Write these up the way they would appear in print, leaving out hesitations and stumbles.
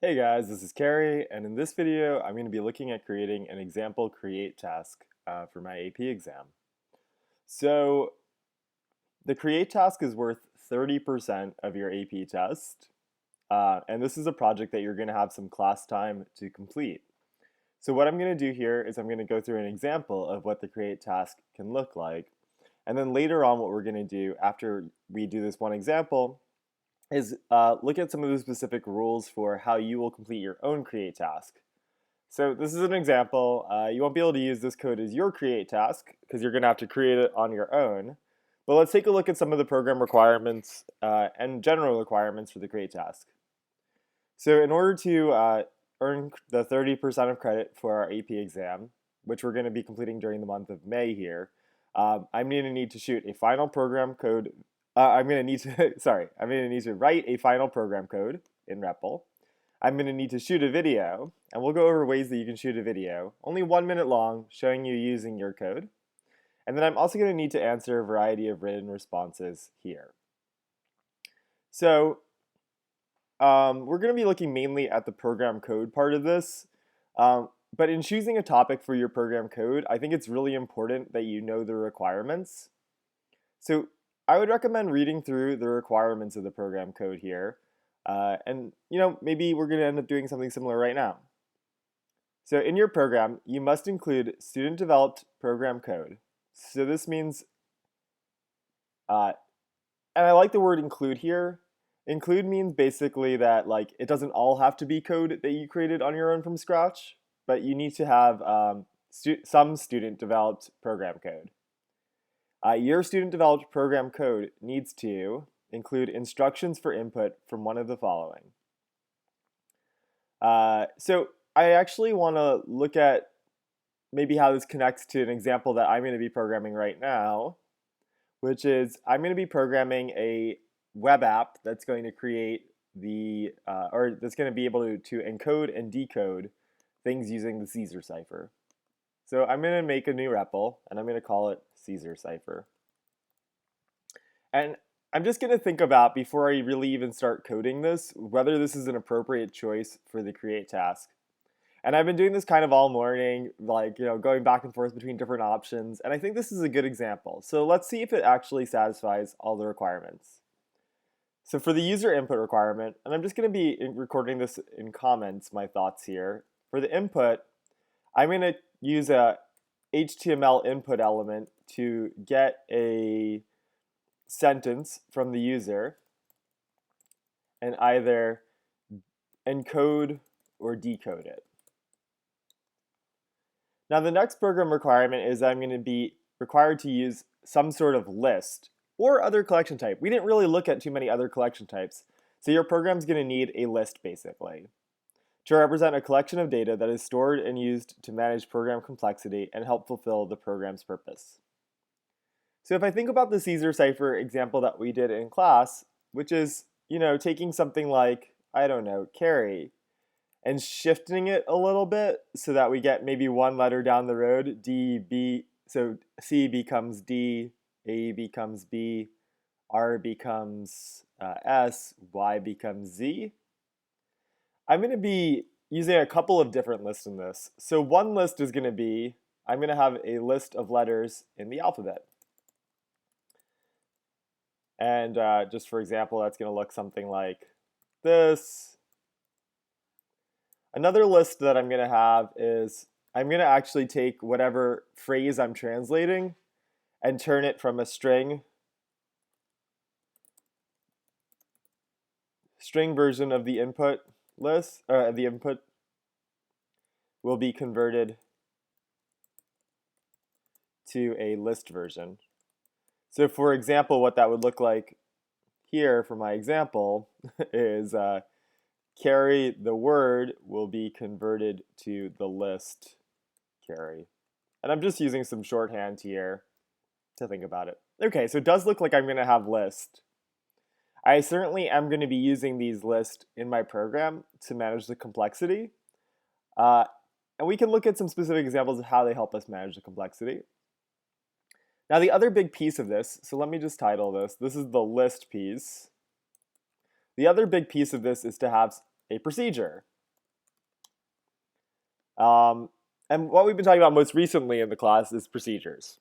Hey guys, this is Carrie, and in this video, I'm going to be looking at creating an example create task for my AP exam. So the create task is worth 30% of your AP test, and this is a project that you're going to have some class time to complete. So what I'm going to do here is I'm going to go through an example of what the create task can look like, and then later on what we're going to do after we do this one example is look at some of the specific rules for how you will complete your own create task. So this is an example. You won't be able to use this code as your create task because you're going to have to create it on your own. But let's take a look at some of the program requirements and general requirements for the create task. So in order to earn the 30% of credit for our AP exam, which we're going to be completing during the month of May here, I'm going to need to shoot a final program code. I'm going to need to, sorry, I'm going to need to write a final program code in REPL. I'm going to need to shoot a video, and we'll go over ways that you can shoot a video, only 1 minute long, showing you using your code. And then I'm also going to need to answer a variety of written responses here. So we're going to be looking mainly at the program code part of this. But in choosing a topic for your program code, I think it's really important that you know the requirements. So I would recommend reading through the requirements of the program code here. And maybe we're going to end up doing something similar right now. So in your program, you must include student-developed program code. So this means, and I like the word include here. Include means basically that it doesn't all have to be code that you created on your own from scratch, but you need to have some student-developed program code. Your student-developed program code needs to include instructions for input from one of the following. So I actually want to look at maybe how this connects to an example that I'm going to be programming right now, which is I'm going to be programming a web app that's going to create or that's going to be able to encode and decode things using the Caesar cipher. So I'm going to make a new REPL, and I'm going to call it Caesar cipher. And I'm just going to think about, before I really even start coding this, whether this is an appropriate choice for the create task. And I've been doing this kind of all morning, going back and forth between different options, and I think this is a good example. So let's see if it actually satisfies all the requirements. So for the user input requirement, and I'm just going to be recording this in comments, my thoughts here. For the input, I'm going to use a HTML input element to get a sentence from the user and either encode or decode it. Now the next program requirement is I'm going to be required to use some sort of list or other collection type. We didn't really look at too many other collection types, so your program's going to need a list basically to represent a collection of data that is stored and used to manage program complexity and help fulfill the program's purpose. So if I think about the Caesar cipher example that we did in class, which is, taking something like, I don't know, carry, and shifting it a little bit so that we get maybe one letter down the road, D, B, so C becomes D, A becomes B, R becomes S, Y becomes Z. I'm going to be using a couple of different lists in this. So one list is going to be, I'm going to have a list of letters in the alphabet. And just for example, that's going to look something like this. Another list that I'm going to have is I'm going to actually take whatever phrase I'm translating and turn it from a string version of the input list, or the input will be converted to a list version. So for example, what that would look like here for my example is carry, the word, will be converted to the list carry. And I'm just using some shorthand here to think about it. Okay, so it does look like I'm going to have list. I certainly am going to be using these lists in my program to manage the complexity. And we can look at some specific examples of how they help us manage the complexity. Now the other big piece of this, so let me just title this. This is the list piece. The other big piece of this is to have a procedure. And what we've been talking about most recently in the class is procedures.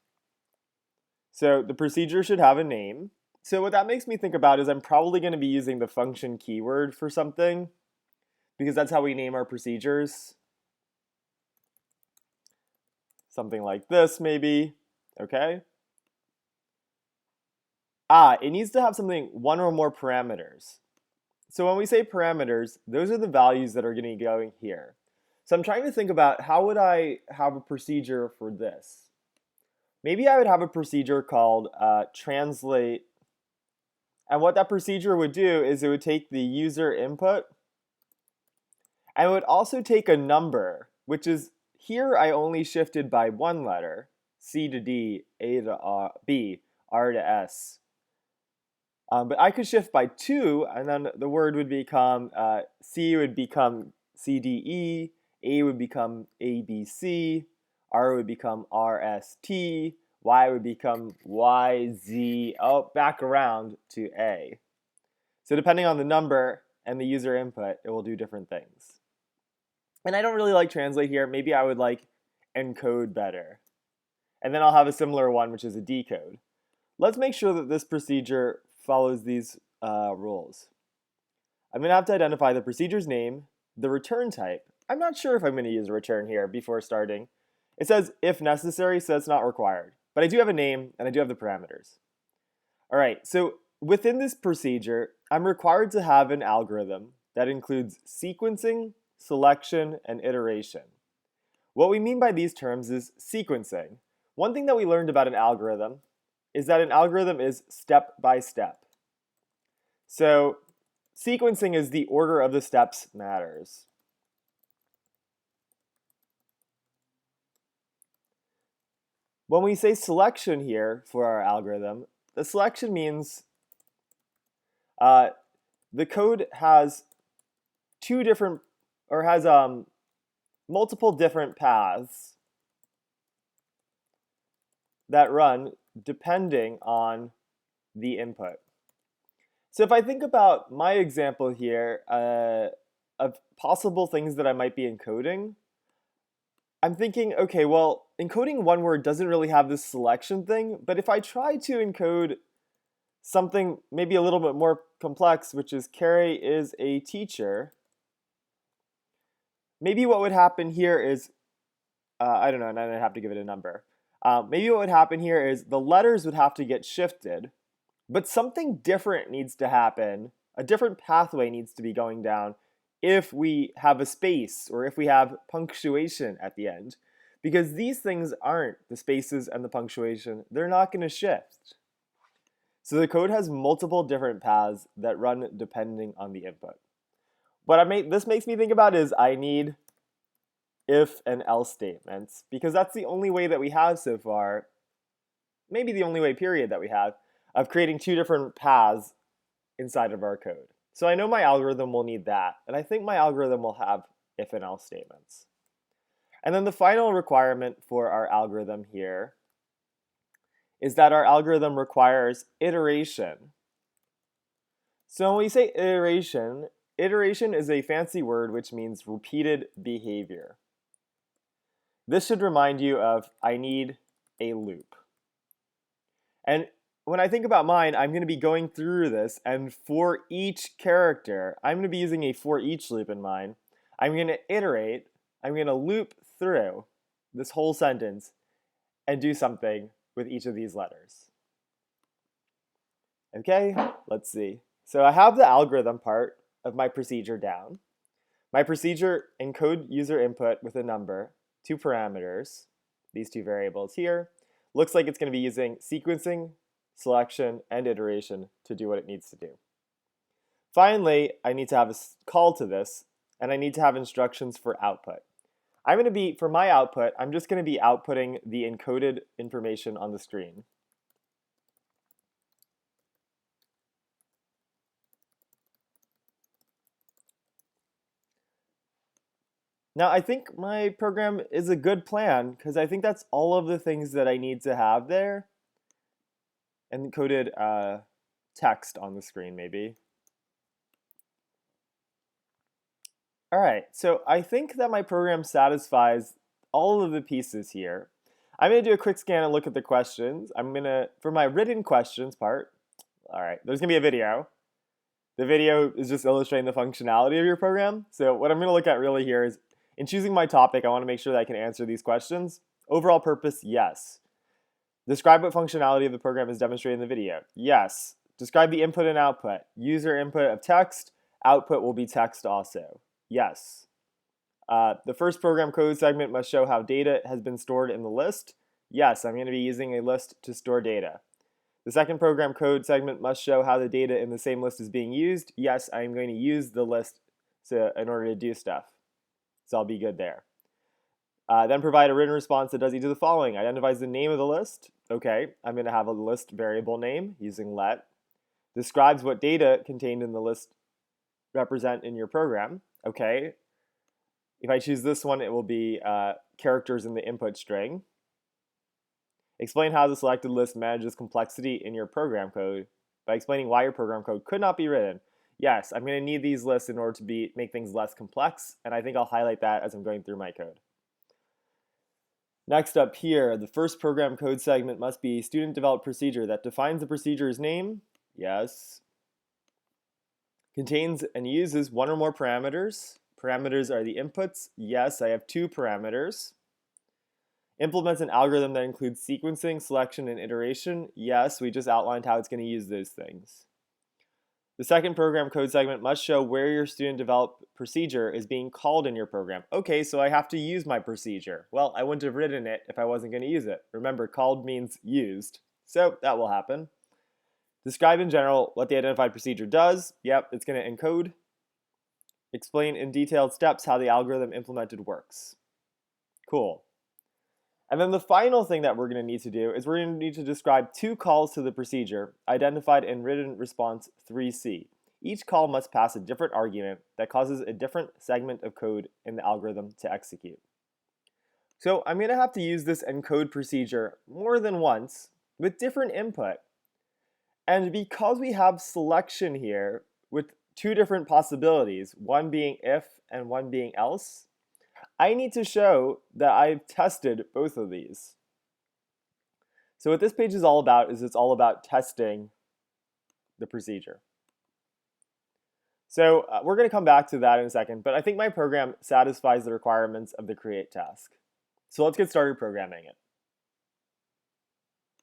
So the procedure should have a name. So what that makes me think about is I'm probably going to be using the function keyword for something, because that's how we name our procedures. Something like this, maybe. Okay. It needs to have something, one or more parameters. So when we say parameters, those are the values that are going to be going here. So I'm trying to think about how would I have a procedure for this. Maybe I would have a procedure called translate. And what that procedure would do is it would take the user input, and it would also take a number, which is here I only shifted by one letter, C to D, A to R, B, R to S. But I could shift by two, and then the word would become, C would become C, D, E, A would become A, B, C, R would become R, S, T, Y would become Y, Z, back around to A. So depending on the number and the user input, it will do different things. And I don't really like translate here. Maybe I would like encode better. And then I'll have a similar one, which is a decode. Let's make sure that this procedure follows these rules. I'm going to have to identify the procedure's name, the return type. I'm not sure if I'm going to use a return here before starting. It says if necessary, so it's not required. But I do have a name and I do have the parameters. All right, so within this procedure, I'm required to have an algorithm that includes sequencing, selection, and iteration. What we mean by these terms is sequencing. One thing that we learned about an algorithm is that an algorithm is step by step. So sequencing is the order of the steps matters. When we say selection here for our algorithm, the selection means the code has multiple different paths that run depending on the input. So if I think about my example here of possible things that I might be encoding, I'm thinking, okay, well, encoding one word doesn't really have this selection thing, but if I try to encode something maybe a little bit more complex, which is Carrie is a teacher, maybe what would happen here is, I don't know, and I'd have to give it a number. Maybe what would happen here is the letters would have to get shifted, but something different needs to happen. A different pathway needs to be going down if we have a space or if we have punctuation at the end. Because these things aren't the spaces and the punctuation. They're not going to shift. So the code has multiple different paths that run depending on the input. What this makes me think about is I need if and else statements, because that's the only way that we have so far, maybe the only way period that we have, of creating two different paths inside of our code. So I know my algorithm will need that, and I think my algorithm will have if and else statements. And then the final requirement for our algorithm here is that our algorithm requires iteration. So when we say iteration, iteration is a fancy word which means repeated behavior. This should remind you of I need a loop. And when I think about mine, I'm going to be going through this, and for each character, I'm going to be using a for each loop in mine. I'm going to iterate, I'm going to loop through this whole sentence and do something with each of these letters. Okay, let's see. So I have the algorithm part of my procedure down. My procedure encode user input with a number, two parameters, these two variables here. Looks like it's going to be using sequencing, selection, and iteration to do what it needs to do. Finally, I need to have a call to this, and I need to have instructions for output. For my output, I'm just going to be outputting the encoded information on the screen. Now, I think my program is a good plan because I think that's all of the things that I need to have there. Encoded text on the screen, maybe. All right, so I think that my program satisfies all of the pieces here. I'm going to do a quick scan and look at the questions. For my written questions part, all right, there's going to be a video. The video is just illustrating the functionality of your program. So what I'm going to look at really here is, in choosing my topic, I want to make sure that I can answer these questions. Overall purpose, yes. Describe what functionality of the program is demonstrated in the video. Yes. Describe the input and output. User input of text, output will be text also. Yes. The first program code segment must show how data has been stored in the list. Yes, I'm going to be using a list to store data. The second program code segment must show how the data in the same list is being used. Yes, I'm going to use the list in order to do stuff. So I'll be good there. Then provide a written response that does each of the following. Identifies the name of the list. Okay, I'm going to have a list variable name using let. Describes what data contained in the list represent in your program. Okay, if I choose this one, it will be characters in the input string. Explain how the selected list manages complexity in your program code by explaining why your program code could not be written. Yes, I'm going to need these lists in order to make things less complex, and I think I'll highlight that as I'm going through my code. Next up here, the first program code segment must be student-developed procedure that defines the procedure's name. Yes. Contains and uses one or more parameters. Parameters are the inputs. Yes, I have 2 parameters. Implements an algorithm that includes sequencing, selection, and iteration. Yes, we just outlined how it's going to use those things. The second program code segment must show where your student-developed procedure is being called in your program. Okay, so I have to use my procedure. Well, I wouldn't have written it if I wasn't going to use it. Remember, called means used. So that will happen. Describe in general what the identified procedure does. Yep, it's going to encode. Explain in detailed steps how the algorithm implemented works. Cool. And then the final thing that we're going to need to do is we're going to need to describe 2 calls to the procedure identified in written response 3C. Each call must pass a different argument that causes a different segment of code in the algorithm to execute. So I'm going to have to use this encode procedure more than once with different input. And because we have selection here with 2 different possibilities, one being if and one being else, I need to show that I've tested both of these. So what this page is all about is it's all about testing the procedure. So we're going to come back to that in a second, but I think my program satisfies the requirements of the create task. So let's get started programming it.